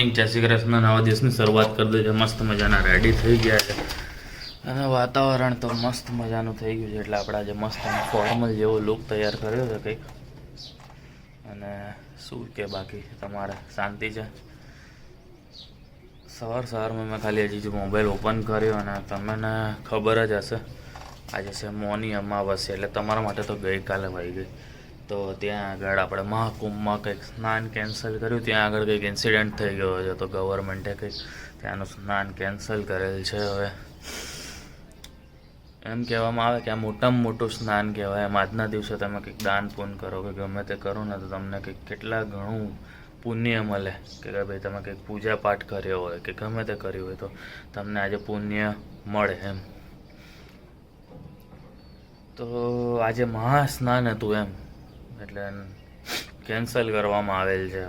Morning, જય શ્રી કૃષ્ણ. નવા દિવસની શરૂઆત કરી દઈએ. મસ્ત મજાના રેડી થઈ ગયા છે અને વાતાવરણ તો મસ્ત મજાનું થઈ ગયું છે. એટલે આપણે આજે મસ્ત ફોર્મલ જેવો લુક તૈયાર કર્યો છે કંઈક. અને શું કે બાકી તમારે શાંતિ છે? સવારમાં મેં ખાલી હજી મોબાઈલ ઓપન કર્યો અને તમને ખબર જ હશે આજે છે મૌની અમાવસ્યા. એટલે તમારા માટે તો ગઈકાલે વહી ગઈ. તો ત્યાં આગળ આપણે મહાકુંભમાં કંઈક સ્નાન કેન્સલ કર્યું. ત્યાં આગળ કંઈક ઇન્સિડન્ટ થઈ ગયો છે તો ગવર્મેન્ટે કંઈક ત્યાંનું સ્નાન કેન્સલ કરેલ છે. હવે એમ કહેવામાં આવે કે આ મોટામાં મોટું સ્નાન કહેવાય. એમ આજના દિવસે તમે કંઈક દાન પુણ્ય કરો કે ગમે તે કરો ને તો તમને કંઈક કેટલા ઘણું પુણ્ય મળે. કે ભાઈ તમે કંઈક પૂજા પાઠ કર્યો હોય કે ગમે તે કર્યું હોય તો તમને આજે પુણ્ય મળે એમ. તો આજે મહાસ્નાન હતું એમ, એટલે કેન્સલ કરવામાં આવેલ છે.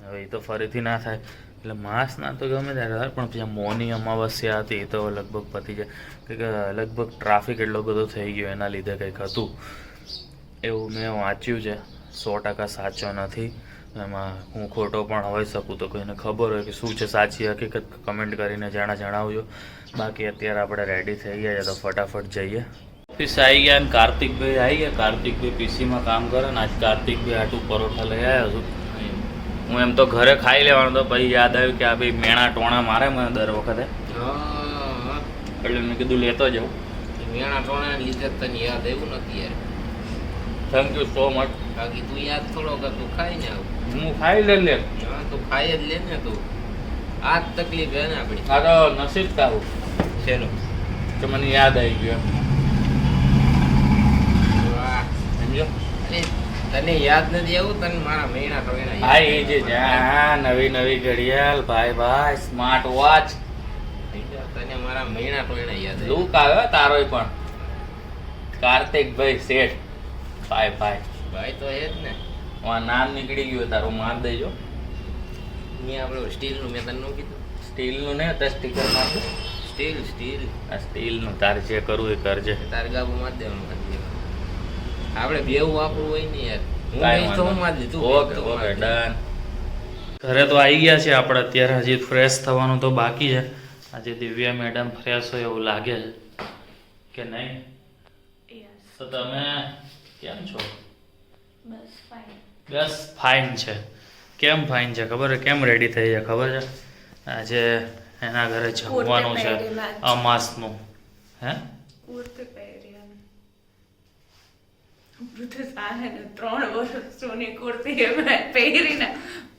હવે એ તો ફરીથી ના થાય. એટલે મહાસ્નાન તો ગમે ત્યારે થાય, પણ ત્યાં મૌની અમાવસ્યા હતી એ તો લગભગ પતી જાય. કે લગભગ ટ્રાફિક એટલો બધો થઈ ગયો એના લીધે કંઈક હતું એવું મેં વાંચ્યું છે. 100% સાચો નથી, એમાં હું ખોટો પણ હોઈ શકું. તો કોઈને ખબર હોય કે શું છે સાચી હકીકત કમેન્ટ કરીને જણાવજો. બાકી અત્યારે આપણે રેડી થઈ ગયા છે તો ફટાફટ જઈએ. ઓફિસ આવી ગયા ને કાર્તિકભાઈ આવી ગયા. કાર્તિકભાઈ પીસીમાં કામ કરે ને આજ કાર્તિકભાઈ આટલું પરોઠા લઈ આવ્યો છું. હું એમ તો ઘરે ખાઈ લેવાનું તો પછી યાદ આવ્યું કે આ ભાઈ મેણા ટોણા મારે મને દર વખતે, એટલે મેં કીધું લેતો જાઉં. મેણા ટોણા લીધે તને યાદ આવ્યું નથી યાર. Thank you so much. બાકી તું યાદ થોડો કર, તું ખાઈ ને આવું. હું ખાઈ લે. હા તું ખાઈ જ લે ને. તું આ જ તકલીફ હે ને આપણી. આ તો નસીબ તારું શેનું કે મને યાદ આવી ગયું. સમજો તને યાદ નથી આવું? તને મારા મહિના ટોણા હા એ જે જ્યાં નવી ઘડિયાળ ભાઈ સ્માર્ટ વોચ, તને મારા મહિના ટોણા યાદ લુક આવ્યો તારોય પણ. કાર્તિકભાઈ શેઠ ભાઈ તો એ જ ને. નામ નીકળી ગયું તારું, માર દેજો. અહીંયા આપણે સ્ટીલનું મેં તને ન કીધું? સ્ટીલનું ને તો સ્ટીકર માર દે. સ્ટીલ આ સ્ટીલનું તારે જે કરવું એ કરજે. તારે ગાબુ માર દેવાનું. આપણે બેવું વાપરવું હોય ને યાર. Okay done. ઘરે તો આવી ગયા છે આપણે. અત્યારે હજી ફ્રેશ થવાનું તો બાકી છે. આજે દિવ્યા મેડમ ફ્રેશ હોય એવું લાગે છે કે નહીં? તો તમે કેમ છો? બસ ફાઇન છે. કેમ ફાઇન છે ખબર છે? કેમ રેડી થઈ છે ખબર છે? આજે એના ઘરે જમવાનું છે અમાસનું. હે 3 વર્ષ જૂની કુર્તી પહેરીને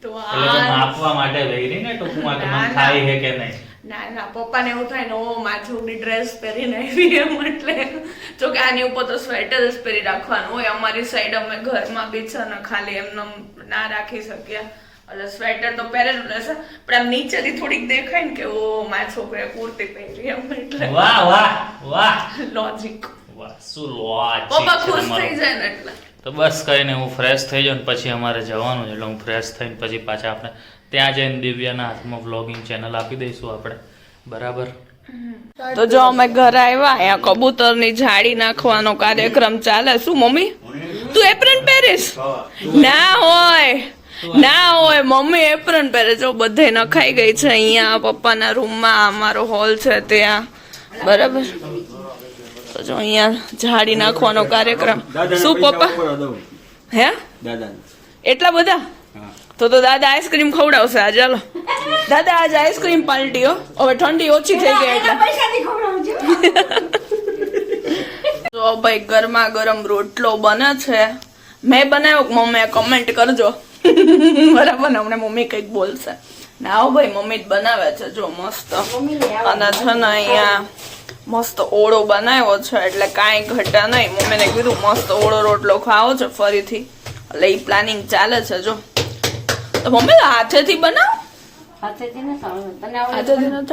તો માપવા માટે પહેરીને ટૂંકમાં કે મને થાય છે કે નહીં? ના પપ્પાને એવું થાય ને ઓ મારી છોકરી ડ્રેસ પહેરીને આવી એમ. એટલે જો કે આની ઉપર તો સ્વેટર જ પહેરી રાખવાનું હોય. અમારી સાઈડ અમે ઘરમાં બી છે ને ખાલી એમને ના રાખી શકીએ, એટલે સ્વેટર તો પહેરેલું રહેશે. પણ આમ નીચેથી થોડીક દેખાય ને કે ઓ મારી છોકરીએ કુર્તી પહેરી એમ. એટલે વાહ લોજિક. શું લોજ પપ્પા ખુશ થઈ જાય ને એટલે. તો બસ કઈ નહીં, હું ફ્રેશ થઈ જાઉં ને પછી અમારે જવાનું છે. એટલે હું ફ્રેશ થઈને પછી પાછા આપણે ત્યાં જઈને દિવ્યાના હાથમાં વ્લોગિંગ ચેનલ આપી દઈશું આપણે. બરાબર. તો જો અમે ઘરે આવ્યા, અહીંયા કબૂતરની જાળી નાખવાનો કાર્યક્રમ ચાલે. શું મમ્મી તું એપ્રન પહેરીશ? ના હોય મમ્મી એપ્રન પહેરે. જો બધે નખાઈ ગઈ છે અહીંયા પપ્પાના રૂમમાં. અમારો હોલ છે ત્યાં. બરાબર. તો જો અહીંયા જાળી નાખવાનો કાર્યક્રમ. શું પપ્પા? હે એટલા બધા? તો દાદા આઈસ્ક્રીમ ખવડાવશે આજે. ચાલો દાદા આજે આઈસ્ક્રીમ પાર્ટી હો. હવે ઠંડી ઓછી થઈ ગઈ એટલે. તો ભાઈ ગરમા ગરમ રોટલો બને છે. મેં બનાવ્યો કે મમ્મી? કમેન્ટ કરજો. બરાબર ને? હમણાં મમ્મી કંઈક બોલશે. ના ભાઈ મમ્મી જ બનાવે છે. જો મસ્ત. અને છે ને અહીંયા મસ્ત ઓળો બનાવ્યો છે એટલે કાંઈ ઘટા નહીં. મમ્મીને કીધું મસ્ત ઓળો રોટલો ખાવો છે ફરીથી, એટલે એ પ્લાનિંગ ચાલે છે. જો તો મમ્મી હાથેથી બનાવ. હાથેથી નથી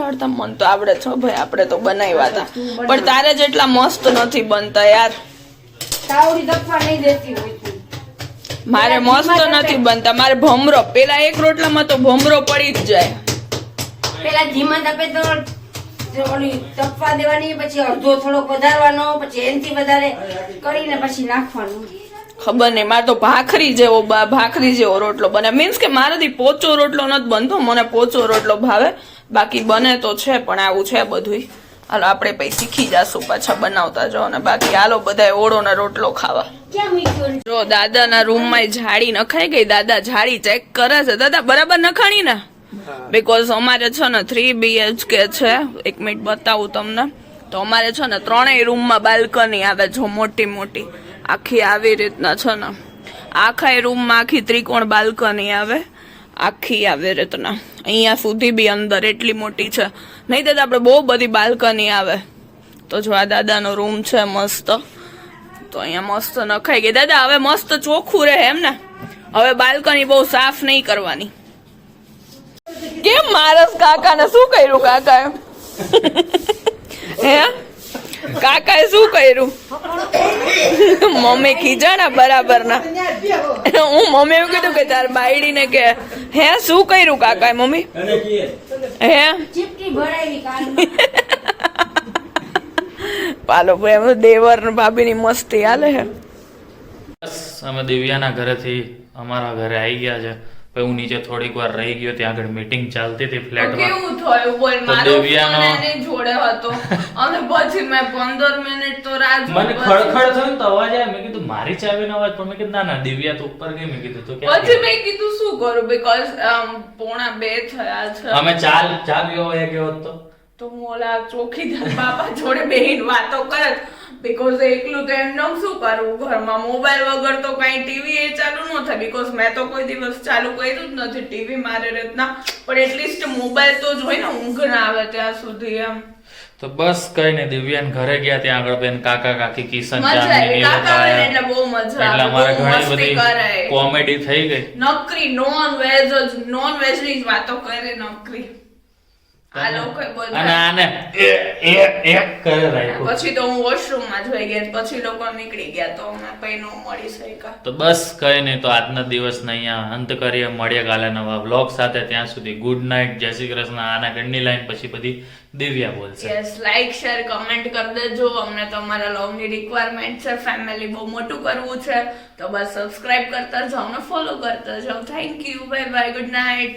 આવડતા. મન તો આવડે છે ભાઈ, આપણે તો બનાવ્યા હતા. પણ તારે જેટલા મસ્ત નથી બનતા યાર. મારે મસ્ત નથી બનતા. મારે ભમરો, પેલા એક રોટલામાં તો ભમરો પડી જ જાય. પેલા ધીમા તપે તો ઓલી તપવા દેવાની, પછી અડધો થોડોક વધારવાનો, પછી એનથી વધારે કરીને પછી નાખવાનું. ખબર નહીં, મારે તો ભાખરી જેવો રોટલો બને. મીન્સ કે મારાથી પોચો રોટલો નથી બનતો, મને પોચો રોટલો ભાવે. બાકી બને તો છે, પણ આવું છે બધું. હાલો આપણે પછી શીખી જાશું પાછા બનાવતા જો. અને બાકી હાલો બધા ઓળો ને રોટલો ખાવા. ક્યાં મીઠું જો દાદાના રૂમમાં જાળી નખાઈ ગઈ. દાદા જાળી ચેક કરે છે. દાદા બરાબર નખાણી ને? બીકોઝ અમારે છે ને 3 BHK છે. 1 મિનિટ બતાવું તમને. તો અમારે છે ને 3 રૂમમાં બાલ્કની આવે, જો મોટી મોટી આખી આવી રીતના છે ને. આખા રૂમમાં આખી ત્રિકોણ બાલ્કની આવે, આખી આવી રીતના. અહીંયા સુધી બી અંદર એટલી મોટી છે. નહીં દાદા આપણે બહુ બધી બાલ્કની આવે. તો જો આ દાદાનો રૂમ છે મસ્ત. તો અહીંયા મસ્ત નખાઈ ગઈ. દાદા હવે મસ્ત ચોખ્ખું રહે એમ ને? હવે બાલ્કની બહુ સાફ નહીં કરવાની. કેમ મારસ કાકાને શું કર્યું કાકાએ? હે કાકાએ શું કર્યું? મમ્મી ખીજાણા બરાબર ના. હું મમ્મી એવું કીધું કે તાર બાયડીને કે હે શું કર્યું કાકાએ? મમ્મી હે ચીપકી ભરાવી કાનમાં. પાલો ભાઈ દેવર ને ભાભી ની મસ્તી હાલે હે. બસ અમે દિવ્યાના ઘરેથી અમારા ઘરે આવી ગયા છે. પછી હું નીચે થોડીક વાર રહી ગયો, ત્યાં આગળ મીટિંગ ચાલતી હતી ફ્લેટમાં. કેવું થયું બોલ? તો મારો દેવ્યાનો- ફોન એની જોડે હતો અને પછી મેં 15 મિનિટ તો રાહ જોઈ. મને ખડખડ થયું તો અવાજ આવ્યો. મેં કીધું મારી ચાવીનો અવાજ, પણ મેં કીધું ના ના દિવ્યા તો ઉપર ગઈ. મેં કીધું તો ક્યાં પછી ગઈ? મેં કીધું શું કરું, બીકોઝ 1:45 થયા છે. અમે ચા પીવા ગયો હતો. તો હું ઓલા ચોકીદાર બાપા જોડે બેહીને વાતો કરત. બીકોઝ એકલું તો એમને શું કરવું ઘરમાં? મોબાઈલ વગર તો કઈ ટીવી એ ચાલુ ન થાય. બીકોઝ મેં તો કોઈ દિવસ ચાલુ કર્યું જ નથી ટીવી મારે રીતના. પણ એટલીસ્ટ મોબાઈલ તો જોઈ ને ઊંઘ ના આવે ત્યાં સુધી એમ. તો બસ કઈ નહીં, દિવ્યાન ઘરે ગયા. ત્યાં આગળ બેન કાકા કાકી કિશન મજા આવી. કાકા આવે ને એટલે બહુ મજા એટલે આવે. અમારે બહુ ઘણી મસ્તી બધી કરે. કોમેડી થઈ ગઈ. નકરી નોન વેજ ની જ વાતો કરે નકરી. આ લોકો અને બધા આને એક કરે રાખ્યું. પછી તો હું વોશરૂમ માં જોઈ ગઈ. પછી લોકો નીકળી ગયા તો અમે પૈ નો મળી શક્યા. તો બસ કઈ નહીં, તો આજના દિવસને અહીંયા અંત કરીએ. મળીએ કાલે નવા વ્લોગ સાથે. ત્યાં સુધી ગુડ નાઇટ, જય શ્રી કૃષ્ણ. આના ઘરની લાઈન પછી બધી દિવ્યા બોલશે. યસ, લાઈક શેર કમેન્ટ કરી દેજો. અમને તમારા લવ ની રિક્વાયરમેન્ટ છે. ફેમિલી બહુ મોટું કરવું છે. તો બસ સબસ્ક્રાઇબ કરતા જાઓ ને ફોલો કરતા જાઓ. Thank you, bye bye, good night.